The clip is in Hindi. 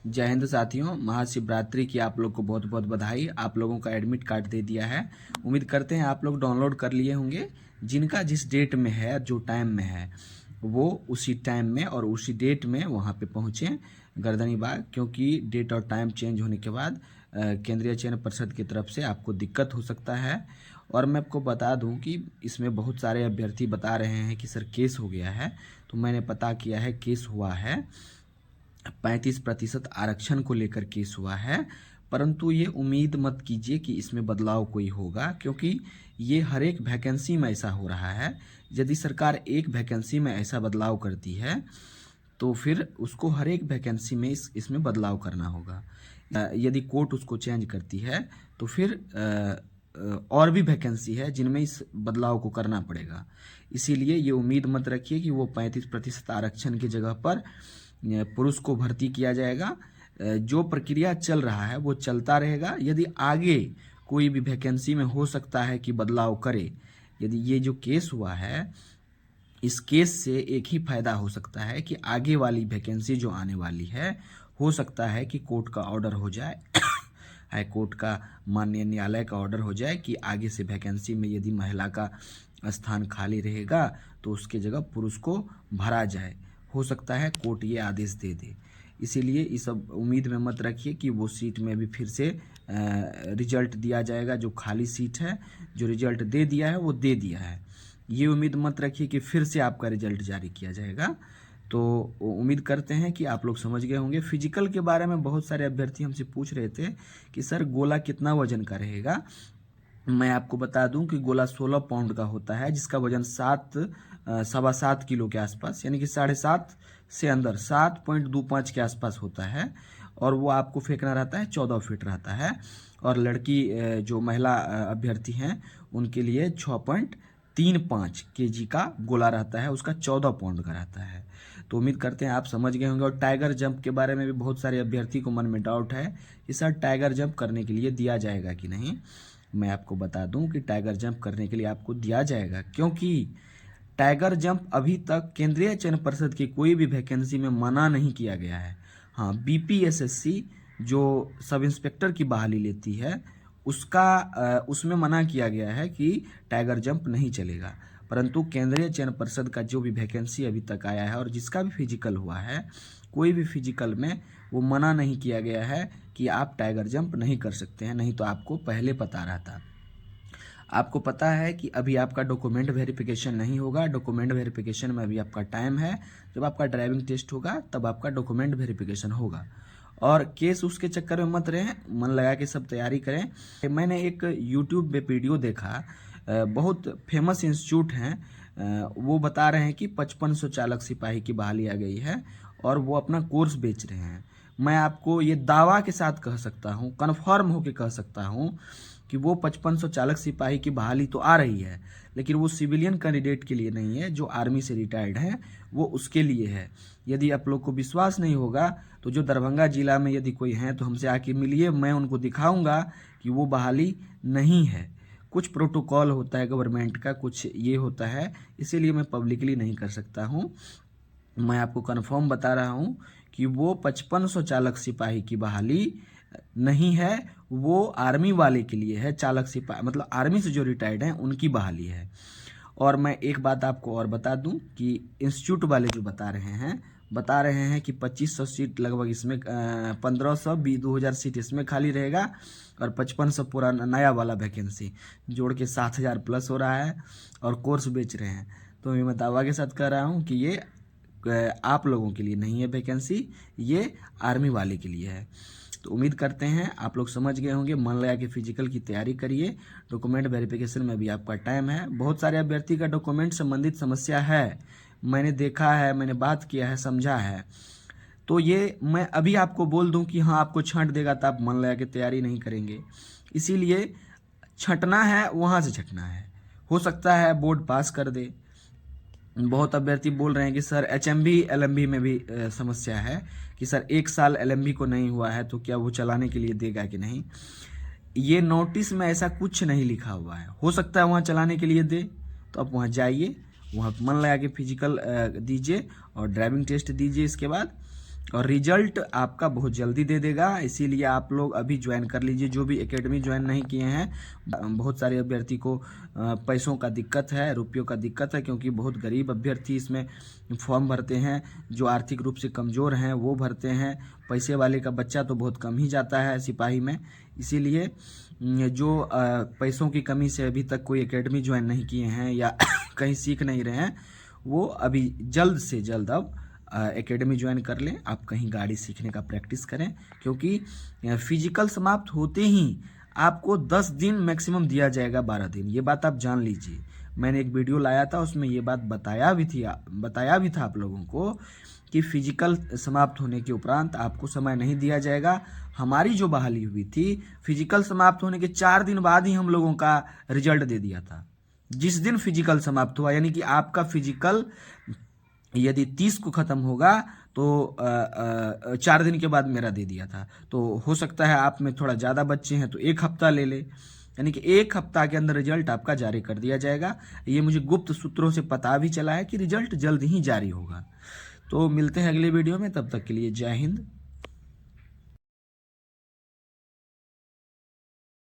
जय हिंद साथियों, महाशिवरात्रि की आप लोग को बहुत बहुत बधाई। आप लोगों का एडमिट कार्ड दे दिया है। उम्मीद करते हैं आप लोग डाउनलोड कर लिए होंगे। जिनका जिस डेट में है, जो टाइम में है, वो उसी टाइम में और उसी डेट में वहाँ पे पहुँचें गर्दनी बाग, क्योंकि डेट और टाइम चेंज होने के बाद केंद्रीय चयन परिषद की तरफ से आपको दिक्कत हो सकता है। और मैं आपको बता दूं कि इसमें बहुत सारे अभ्यर्थी बता रहे हैं कि सर केस हो गया है। तो मैंने पता किया है, केस हुआ है। 35% आरक्षण को लेकर केस हुआ है। परंतु ये उम्मीद मत कीजिए कि इसमें बदलाव कोई होगा, क्योंकि ये हर एक वैकेंसी में ऐसा हो रहा है। यदि सरकार एक वैकेंसी में ऐसा बदलाव करती है तो फिर उसको हर एक वैकेंसी में इसमें बदलाव करना होगा। यदि कोर्ट उसको चेंज करती है तो फिर और भी वैकेंसी है जिनमें इस बदलाव को करना पड़ेगा। इसीलिए ये उम्मीद मत रखिए कि वो 35% आरक्षण की जगह पर पुरुष को भर्ती किया जाएगा। जो प्रक्रिया चल रहा है वो चलता रहेगा। यदि आगे कोई भी वैकेंसी में हो सकता है कि बदलाव करे। यदि ये जो केस हुआ है, इस केस से एक ही फायदा हो सकता है कि आगे वाली वैकेंसी जो आने वाली है, हो सकता है कि कोर्ट का ऑर्डर हो जाए हाई कोर्ट का, माननीय न्यायालय का ऑर्डर हो जाए कि आगे से वैकेंसी में यदि महिला का स्थान खाली रहेगा तो उसके जगह पुरुष को भरा जाए। हो सकता है कोर्ट ये आदेश दे दे। इसीलिए इस सब उम्मीद में मत रखिए कि वो सीट में भी फिर से रिजल्ट दिया जाएगा। जो खाली सीट है, जो रिजल्ट दे दिया है वो दे दिया है। ये उम्मीद मत रखिए कि फिर से आपका रिजल्ट जारी किया जाएगा। तो उम्मीद करते हैं कि आप लोग समझ गए होंगे। फिजिकल के बारे में बहुत सारे अभ्यर्थी हमसे पूछ रहे थे कि सर गोला कितना वजन का रहेगा। मैं आपको बता दूं कि गोला 16 पाउंड का होता है, जिसका वजन 7.25 किलो के आसपास, यानी कि 7.5 से अंदर 7.25 के आसपास होता है। और वो आपको फेंकना रहता है, 14 फीट रहता है। और लड़की जो महिला अभ्यर्थी हैं उनके लिए 6.35 केजी का गोला रहता है, उसका 14 पाउंड का रहता है। तो उम्मीद करते हैं आप समझ गए होंगे। और टाइगर जंप के बारे में भी बहुत सारे अभ्यर्थी को मन में डाउट है कि सर टाइगर जंप करने के लिए दिया जाएगा कि नहीं। मैं आपको बता दूं कि टाइगर जंप करने के लिए आपको दिया जाएगा, क्योंकि टाइगर जंप अभी तक केंद्रीय चयन परिषद की कोई भी वैकेंसी में मना नहीं किया गया है। हाँ, बीपीएसएससी जो सब इंस्पेक्टर की बहाली लेती है उसमें मना किया गया है कि टाइगर जंप नहीं चलेगा। परंतु केंद्रीय चयन परिषद का जो भी वैकेंसी अभी तक आया है और जिसका भी फिजिकल हुआ है, कोई भी फिजिकल में वो मना नहीं किया गया है कि आप टाइगर जंप नहीं कर सकते हैं। नहीं तो आपको पहले पता रहता। आपको पता है कि अभी आपका डॉक्यूमेंट वेरिफिकेशन नहीं होगा। डॉक्यूमेंट वेरिफिकेशन में अभी आपका टाइम है। जब आपका ड्राइविंग टेस्ट होगा तब आपका डॉक्यूमेंट वेरिफिकेशन होगा। और केस उसके चक्कर में मत रहें, मन लगा के सब तैयारी करें। मैंने एक यूट्यूब पे वीडियो देखा, बहुत फेमस इंस्टीट्यूट हैं, वो बता रहे हैं कि 5500 चालक सिपाही की बहाली आ गई है और वो अपना कोर्स बेच रहे हैं। मैं आपको ये दावा के साथ कह सकता हूँ, कन्फर्म होकर कह सकता हूँ कि वो 5500 चालक सिपाही की बहाली तो आ रही है, लेकिन वो सिविलियन कैंडिडेट के लिए नहीं है। जो आर्मी से रिटायर्ड हैं वो उसके लिए है। यदि आप लोग को विश्वास नहीं होगा तो जो दरभंगा जिला में यदि कोई हैं तो हमसे आके मिलिए, मैं उनको दिखाऊंगा कि वो बहाली नहीं है। कुछ प्रोटोकॉल होता है गवर्नमेंट का, कुछ ये होता है, इसीलिए मैं पब्लिकली नहीं कर सकता हूँ। मैं आपको कन्फर्म बता रहा हूँ कि वो 5500 चालक सिपाही की बहाली नहीं है, वो आर्मी वाले के लिए है। चालक सिपाही मतलब आर्मी से जो रिटायर्ड हैं उनकी बहाली है। और मैं एक बात आपको और बता दूं कि इंस्टीट्यूट वाले जो बता रहे हैं कि 2500 सीट लगभग इसमें, 1500 2000 सीट इसमें खाली रहेगा और 5500 पूरा नया वाला वैकेंसी जोड़ के 7000 प्लस हो रहा है और कोर्स बेच रहे हैं। तो मैं दावा के साथ कह रहा हूँ कि ये आप लोगों के लिए नहीं है वैकेंसी, ये आर्मी वाले के लिए है। तो उम्मीद करते हैं आप लोग समझ गए होंगे। मन लगा के फिजिकल की तैयारी करिए। डॉक्यूमेंट वेरिफिकेशन में भी आपका टाइम है। बहुत सारे अभ्यर्थी का डॉक्यूमेंट संबंधित समस्या है, मैंने देखा है, मैंने बात किया है, समझा है। तो ये मैं अभी आपको बोल दूं कि हाँ आपको छांट देगा तो आप मन लगा के तैयारी नहीं करेंगे। इसीलिए छंटना है वहाँ से छंटना है। हो सकता है बोर्ड पास कर दे। बहुत अभ्यर्थी बोल रहे हैं कि सर एचएमबी एलएमबी में भी समस्या है कि सर 1 साल एलएमबी को नहीं हुआ है तो क्या वो चलाने के लिए देगा कि नहीं। ये नोटिस में ऐसा कुछ नहीं लिखा हुआ है। हो सकता है वहाँ चलाने के लिए दे, तो आप वहाँ जाइए, वहाँ मन लगा के फिजिकल दीजिए और ड्राइविंग टेस्ट दीजिए। इसके बाद और रिजल्ट आपका बहुत जल्दी दे देगा। इसीलिए आप लोग अभी ज्वाइन कर लीजिए, जो भी एकेडमी ज्वाइन नहीं किए हैं। बहुत सारे अभ्यर्थी को पैसों का दिक्कत है, रुपयों का दिक्कत है, क्योंकि बहुत गरीब अभ्यर्थी इसमें फॉर्म भरते हैं। जो आर्थिक रूप से कमज़ोर हैं वो भरते हैं, पैसे वाले का बच्चा तो बहुत कम ही जाता है सिपाही में। इसीलिए जो पैसों की कमी से अभी तक कोई एकेडमी ज्वाइन नहीं किए हैं या कहीं सीख नहीं रहे हैं, वो अभी जल्द से जल्द अब एकेडमी ज्वाइन कर लें। आप कहीं गाड़ी सीखने का प्रैक्टिस करें, क्योंकि फिजिकल समाप्त होते ही आपको 10 दिन मैक्सिमम दिया जाएगा, 12 दिन। ये बात आप जान लीजिए। मैंने एक वीडियो लाया था, उसमें ये बात बताया भी था आप लोगों को कि फिजिकल समाप्त होने के उपरांत आपको समय नहीं दिया जाएगा। हमारी जो बहाली हुई थी, फिजिकल समाप्त होने के 4 दिन बाद ही हम लोगों का रिजल्ट दे दिया था। जिस दिन फिजिकल समाप्त हुआ, यानी कि आपका फिजिकल यदि 30 को ख़त्म होगा तो 4 दिन के बाद मेरा दे दिया था। तो हो सकता है आप में थोड़ा ज़्यादा बच्चे हैं तो 1 हफ्ता ले ले, यानी कि 1 हफ्ता के अंदर रिजल्ट आपका जारी कर दिया जाएगा। ये मुझे गुप्त सूत्रों से पता भी चला है कि रिजल्ट जल्द ही जारी होगा। तो मिलते हैं अगले वीडियो में, तब तक के लिए जय हिंद।